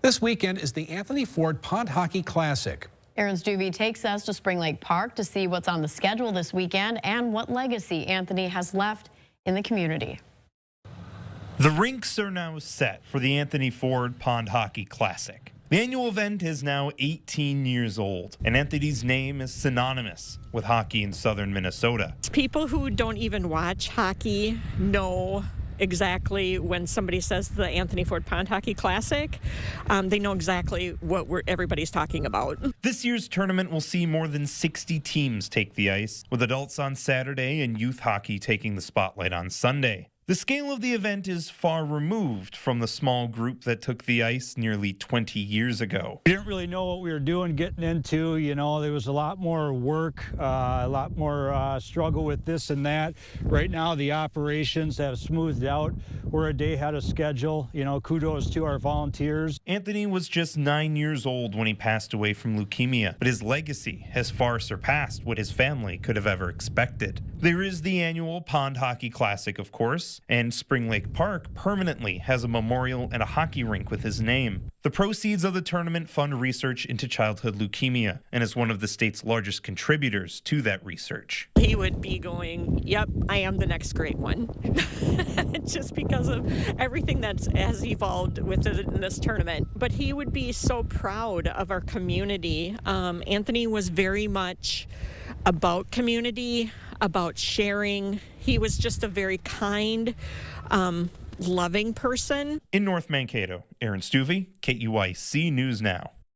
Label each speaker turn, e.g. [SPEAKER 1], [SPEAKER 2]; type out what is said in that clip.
[SPEAKER 1] This weekend is the Anthony Ford Pond Hockey Classic.
[SPEAKER 2] Aaron Stuvey takes us to Spring Lake Park to see what's on the schedule this weekend and what legacy Anthony has left in the community.
[SPEAKER 3] The rinks are now set for the Anthony Ford Pond Hockey Classic. The annual event is now 18 years old, and Anthony's name is synonymous with hockey in southern Minnesota.
[SPEAKER 4] People who don't even watch hockey know exactly when somebody says the Anthony Ford Pond Hockey Classic, they know exactly what everybody's talking about.
[SPEAKER 3] This year's tournament will see more than 60 teams take the ice, with adults on Saturday and youth hockey taking the spotlight on Sunday. The scale of the event is far removed from the small group that took the ice nearly 20 years ago.
[SPEAKER 5] We didn't really know what we were doing, getting into, there was a lot more work, a lot more struggle with this and that. Right now, the operations have smoothed out. We're a day ahead of schedule. Kudos to our volunteers.
[SPEAKER 3] Anthony was just 9 years old when he passed away from leukemia, but his legacy has far surpassed what his family could have ever expected. There is the annual Pond Hockey Classic, of course, and Spring Lake Park permanently has a memorial and a hockey rink with his name. The proceeds of the tournament fund research into childhood leukemia and is one of the state's largest contributors to that research.
[SPEAKER 4] He would be going, yep, I am the next great one. Just because of everything that has evolved within this tournament. But he would be so proud of our community. Anthony was very much about community, about sharing. He was just a very kind, loving person.
[SPEAKER 3] In North Mankato, Aaron Stuvey, KUIC News Now.